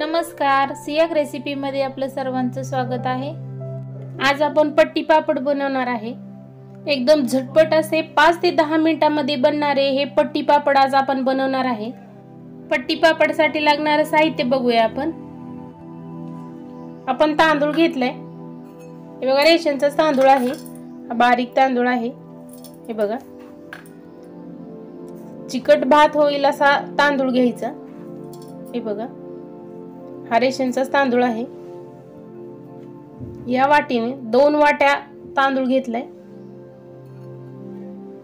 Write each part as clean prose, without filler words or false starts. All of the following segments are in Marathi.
नमस्कार, सियाक रेसिपी मध्ये आपलं सर्वांचं स्वागत आहे। आज आपण पट्टी पापड बनवणार आहे। एकदम झटपट असे 5 ते 10 मिनिटांमध्ये बनणारे हे पट्टी पापड आज आपण बनवणार आहे। पट्टी पापडसाठी लागणारे साहित्य बघूया आपण तांदूळ घेतलाय। हे बघा, रेशनचा तांदूळ आहे, हा बारीक तांदूळ आहे। हे बघा, चिकट भात होईल असा तांदूळ घ्यायचा। हे बघा, हा रेशनचा तांदूळ आहे। या वाटीने 2 वाट्या तांदूळ घेतलाय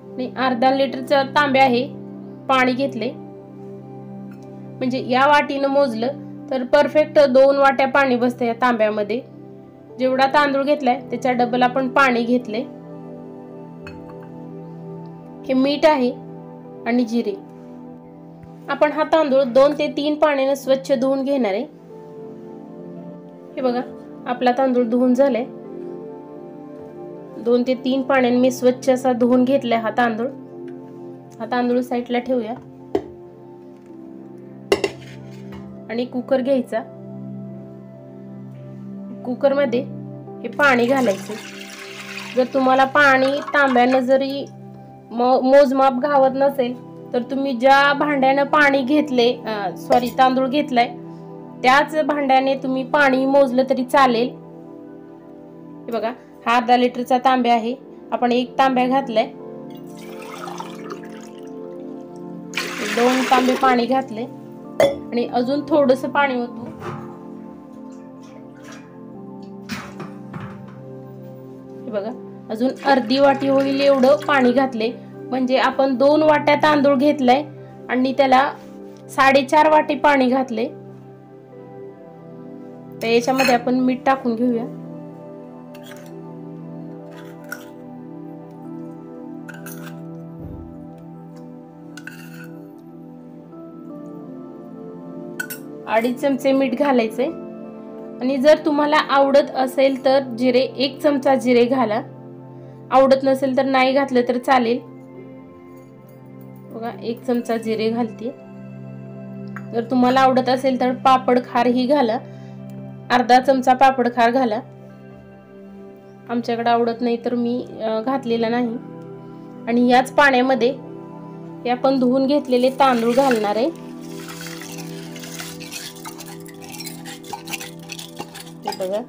आणि अर्धा लिटरचा तांब्या आहे पाणी घेतले। म्हणजे या वाटीने मोजलं तर परफेक्ट 2 वाट्या पाणी बसते या तांब्यामध्ये। जेवढा तांदूळ घेतलाय त्याच्या डबल आपण पाणी घेतले। हे मीठ आहे आणि जिरे। आपण हा तांदूळ 2 ते 3 पाण्याने स्वच्छ धुवून घेणार आहे। हे बघा, आपला तांदूळ धुवून झालाय। 2 ते 3 पाण्याने मी स्वच्छ असा धुवून घेतलाय हा तांदूळ। हा तांदूळ साईडला ठेवूया आणि कुकर घ्यायचा। कुकर मध्ये हे पाणी घालायचं। जर तुम्हाला पाणी तांब्याने जरी मोजमाप घावत नसेल तर तुम्ही ज्या भांड्याने पाणी घेतले तांदूळ घेतलाय त्याच भांड्याने तुम्ही पाणी मोजलं तरी चालेल। हे बघा, हा अर्धा लिटरचा तांब्या आहे। आपण 1 तांब्या घातलाय, 2 तांबे पाणी घातले आणि अजून थोडंसं पाणी ओतू। हे बघा, अजून अर्धी वाटी होईल एवढं पाणी घातले। म्हणजे आपण 2 वाट्या तांदूळ घेतलाय आणि त्याला 4.5 वाटी पाणी घातले। तर याच्यामध्ये आपण मीठ टाकून घेऊया। अडीच चमचे मीठ घालायचे आणि जर तुम्हाला आवडत असेल तर जिरे 1 चमचा जिरे घाला। आवडत नसेल तर नाही घातलं तर चालेल। बघा, 1 चमचा जिरे घालते। जर तुम्हाला आवडत असेल तर पापड खार ही घाला, अर्धा चमचा पापड खार घाला। आमच्याकडे आवडत नाही तर मी घातलेला नाही। आणि याच पाण्यामध्ये हे आपण धुवून घेतलेले तांदूळ घालणार आहे। हे बघा,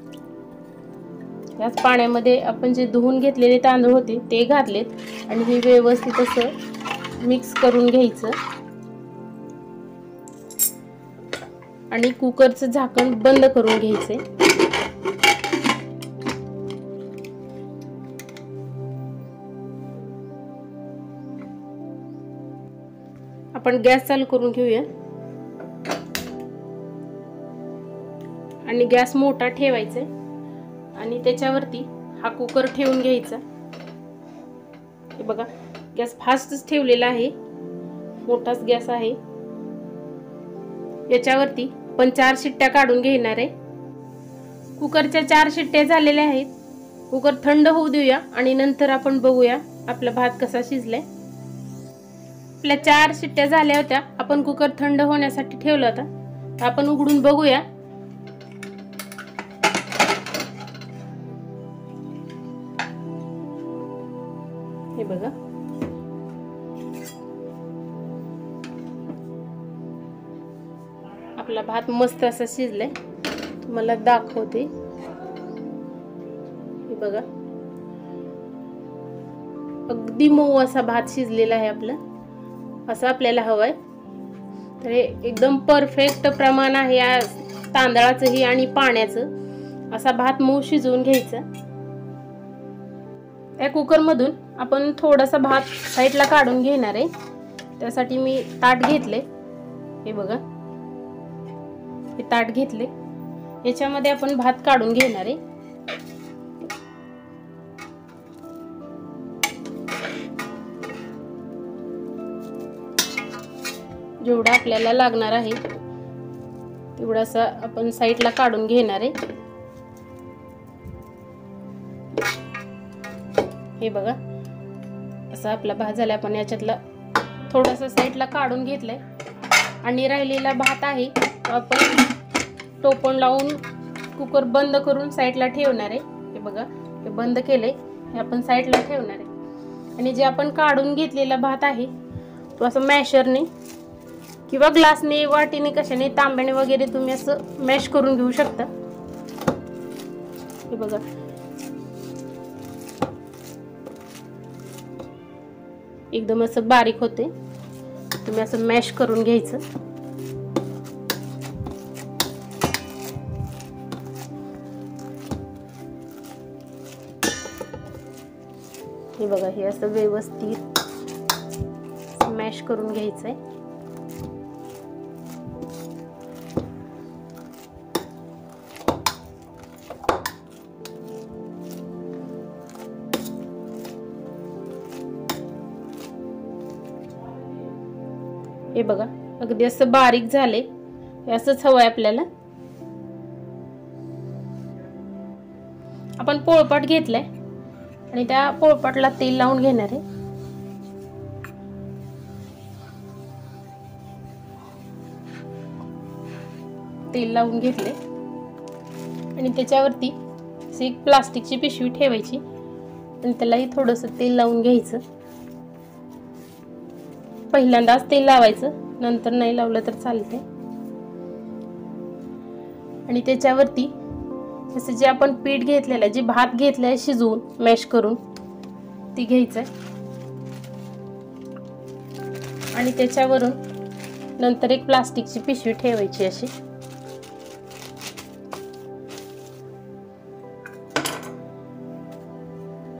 याच पाण्यामध्ये आपण जे धुवून घेतलेले तांदूळ होते ते घातलेत आणि हे व्यवस्थित असं मिक्स करून घ्यायचं आणि कुकरचं झाकण बंद करून घ्यायचे। आपण गॅस चालू करून घेऊया आणि गॅस मोठा ठेवायचा आणि त्याच्यावरती हा कुकर ठेवून घ्यायचा। हे बघा, गॅस फास्टच ठेवलेला आहे, मोठाच गॅस आहे। याच्यावरती पण 4 शिट्ट्या काढून घेणार आहे। कुकरच्या 4 शिट्ट्या झालेल्या आहेत। कुकर थंड होऊ देऊया आणि नंतर आपण बघूया आपला भात कसा शिजलाय। आपल्या 4 शिट्ट्या झाल्या होत्या, आपण कुकर थंड होण्यासाठी ठेवला होता। आपण उघडून बघूया। हे बघा, आपला भात मस्त असा शिजलाय, तुम्हाला दाखवते। हे बघा, अगदी मऊ असा भात शिजलेला आहे आपला, असं आपल्याला हवंय। तर हे एकदम परफेक्ट प्रमाण आहे या तांदळाचंही आणि पाण्याचं। असा भात मऊ शिजवून घ्यायचा। त्या कुकर मधून आपण थोडासा भात साईडला काढून घेणार आहे। त्यासाठी मी ताट घेतले। हे बघा, हे ताट घेतले, याच्यामध्ये आपण भात काढून घेणार आहे। जेवढा आपल्याला लागणार आहे तेवढासा आपण साईडला काढून घेणार आहे। हे बघा, असा आपला भात झाला। आपण याच्यातला थोडासा साईडला काढून घेतलाय आणि राहिलेला भात आहे आपण टोपण लावून कुकर बंद करून साईडला ठेवणार आहे. हे बघा, हे बंद केले, हे आपण साईडला ठेवणार आहे. आणि जे आपण काढून घेतलेला भात आहे तो असं मॅशरने किंवा ग्लासने, वाटीने, कशाने, तांब्याने वगैरे तुम्ही असं मॅश करून घेऊ शकता. हे बघा, एकदम असं बारीक होते. तुम्ही असं मॅश करून घ्यायचं. हे बघा, हे असं व्यवस्थित मॅश करून घ्यायचंय. हे बघा, अगदी असं बारीक झाले. हे असंच हवंय आपल्याला. आपण पोळपाट घेतलाय आणि त्या पोळपाटला तेल लावून घेणार आहे. तेल लावून घेतले आणि त्याच्यावरती एक प्लास्टिकची पिशवी ठेवायची आणि त्यालाही थोडंसं तेल लावून घ्यायचं. पहिल्यांदाच तेल लावायचं, नंतर नाही लावलं तर चालते. आणि त्याच्यावरती जसं जे आपण पीठ घेतलेलं, जे भात घेतलंय शिजवून मॅश करून, ती घ्यायचंय आणि त्याच्यावरून नंतर एक प्लास्टिकची पिशवी ठेवायची अशी.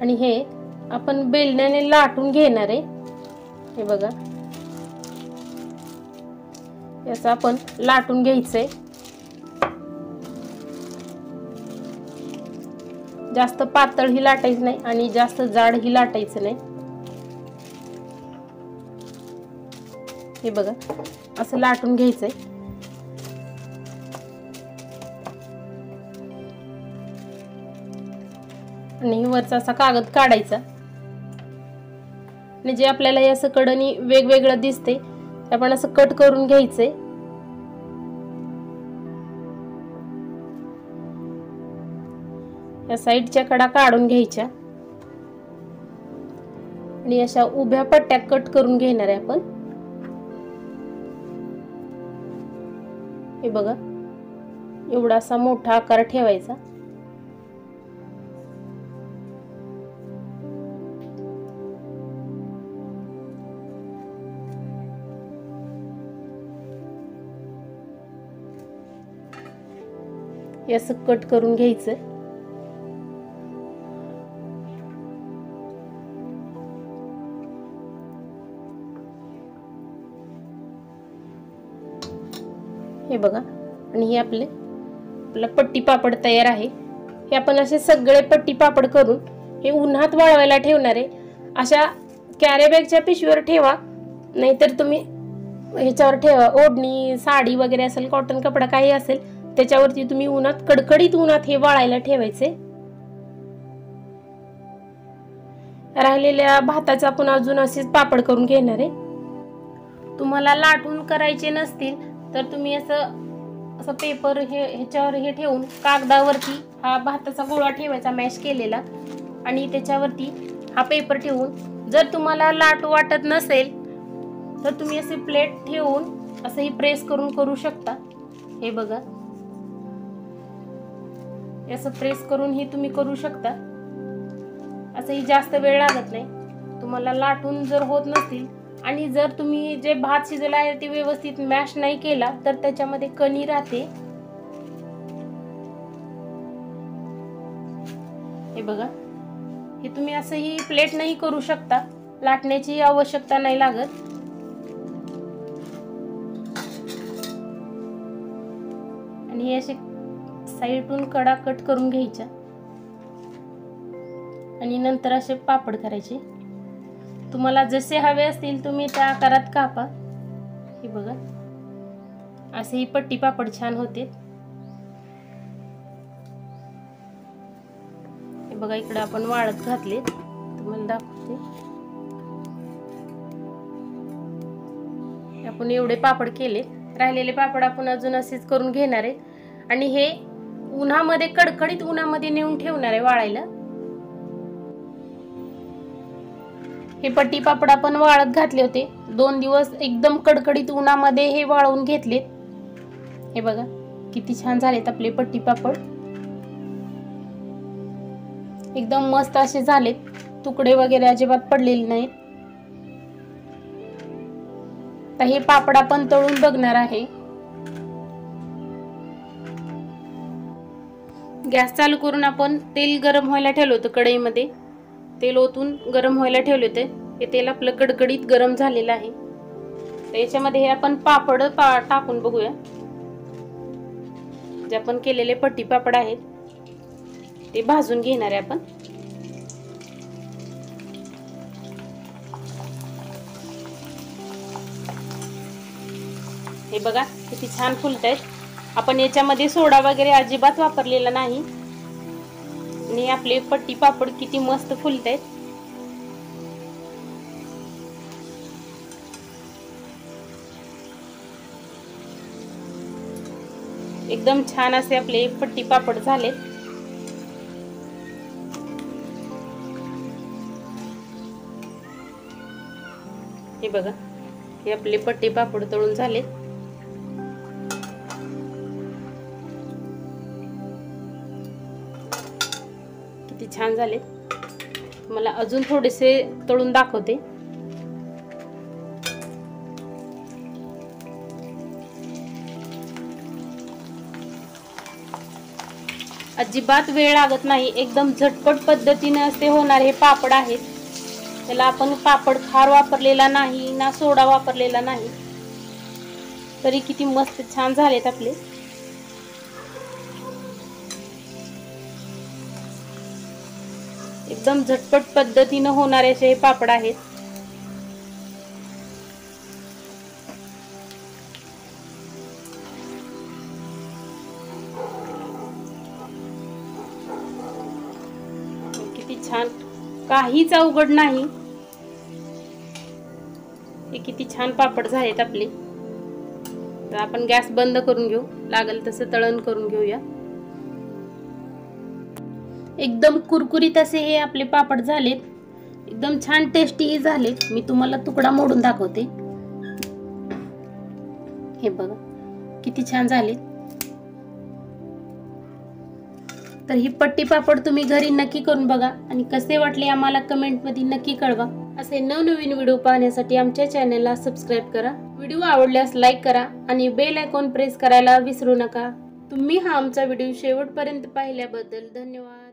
आणि हे आपण बेलण्याने लाटून घेणार आहे. हे बघा, याचं आपण लाटून घ्यायचंय. जास्त पातळ ही लाटायचं नाही आणि जास्त जाड ही लाटायचं नाही. हे बघा, असं लाटून घ्यायचंय. आणि वरचा असा कागद काढायचा आणि जे आपल्याला हे असं कडनी वेगवेगळं दिसते ते आपण असं कट करून घ्यायचंय. या साईडच्या कडा काढून घ्यायच्या आणि अशा उभ्या पट्ट्या कट करून घेणार आहे आपण. हे बघा, एवढा असा मोठा आकार ठेवायचा. असं कट करून घ्यायचं. हे बघा, आणि हे आपला पट्टी पापड तयार आहे. हे आपण असे सगळे पट्टी पापड करून हे उन्हात वाळवायला ठेवणार आहे. अशा कॅरी बॅगच्या पिशवीवर ठेवा, नाहीतर तुम्ही ह्याच्यावर ठेवा, ओढणी, साडी वगैरे असेल, कॉटन कपडा काही असेल त्याच्यावरती तुम्ही उन्हात, कडकडीत उन्हात हे वाळायला ठेवायचे. राहिलेल्या भाताचा आपण अजून असेच पापड करून घेणार आहे. तुम्हाला लाटून करायचे नसतील तर तुम्ही असं पेपर ह्याच्यावर हे ठेवून कागदावरती हा भाताचा गोळा ठेवायचा मॅश केलेला आणि त्याच्यावरती हा पेपर ठेवून, जर तुम्हाला लाटू वाटत नसेल तर तुम्ही असे प्लेट ठेवून असं ही प्रेस करून करू शकता. हे बघा, असं प्रेस करून ही तुम्ही करू शकता. असंही जास्त वेळ लागत नाही. तुम्हाला लाटून जर होत नसतील आणि जर तुम्ही जे भात शिजवला आहे ते व्यवस्थित मॅश नाही केला तर त्याच्यामध्ये कणी राहते. हे बघा, हे तुम्ही असंही प्लेट नाही करू शकता, लाटण्याची आवश्यकता नाही लागत. आणि असे साईडून कडा कट करून घ्यायच्या आणि नंतर असे पापड करायचे. तुम्हाला जसे हवे असतील तुम्ही त्या आकारात कापा. हे बघा, असे ही पट्टी पापड छान होते. हे बघा, इकडे आपण वाळत घातले, तुम्हाला दाखवते. आपण एवढे पापड केले. राहिलेले पापड आपण अजून असेच करून घेणार आहे. आणि हे उन्हामध्ये, कडकडीत उन्हामध्ये नेऊन ठेवणार आहे वाळायला। हे पट्टी पापड आपण वाळत घातले होते 2 दिवस, एकदम कडकडीत उन्हामध्ये हे वाळवून घेतले। हे बघा किती छान झालेत आपले पट्टी पापड, एकदम मस्त असे झालेत, तुकडे वगैरे अजिबात पडलेले नाहीत। तर हे पापड आपण तळून बघणार आहे। गॅस चालू करून आपण तेल गरम व्हायला ठेवलं होतं, कढईमध्ये तेल ओतून गरम व्हायला ठेवले होते। हे तेल आपलं कडकडीत गरम झालेलं आहे। तर याच्यामध्ये हे आपण पापड टाकून बघूया। जे आपण केलेले पट्टी पापड आहेत ते भाजून घेणार आहे आपण। हे बघा किती छान फुलतायत। आपण याच्यामध्ये सोडा वगैरे अजिबात वापरलेला नाही आणि आपले पट्टी पापड किती मस्त फुलतायत। एकदम छान असे आपले पट्टी पापड झालेत। हे बघा हे आपले पट्टी पापड तळून झालेत। किती छान झालेत। मला अजून थोडेसे तळून दाखवते। अजिबात वेळ लागत नाही, एकदम झटपट पद्धतीने असे होणार हे पापड आहेत। त्याला आपण पापड खार वापरलेला नाही ना सोडा वापरलेला नाही, तरी किती मस्त छान झालेत आपले। एकदम झटपट पद्धतीने होणारे असे हे पापड आहेत। किती छान, काहीच अवघड नाही। हे किती छान पापड झालेत आपले। तर आपण गॅस बंद करून घेऊ, लागेल तसं तळण करून घेऊया। एकदम कुरकुरीत असे हे आपले पापड झालेत, एकदम छान टेस्टी झालेत। मी तुम्हाला तुकडा मोडून दाखवते। हे बघा किती छान झालेत। तर ही पट्टी पापड तुम्ही घरी नक्की करून बघा आणि कसे वाटले आम्हाला कमेंट मध्ये नक्की कळवा। असे नवनवीन व्हिडिओ पाहण्यासाठी आमच्या चॅनलला सबस्क्राइब करा। व्हिडिओ आवडल्यास लाईक करा आणि बेल आयकॉन प्रेस करायला विसरू नका। तुम्ही हा आमचा व्हिडिओ शेवटपर्यंत पाहिल्याबद्दल धन्यवाद।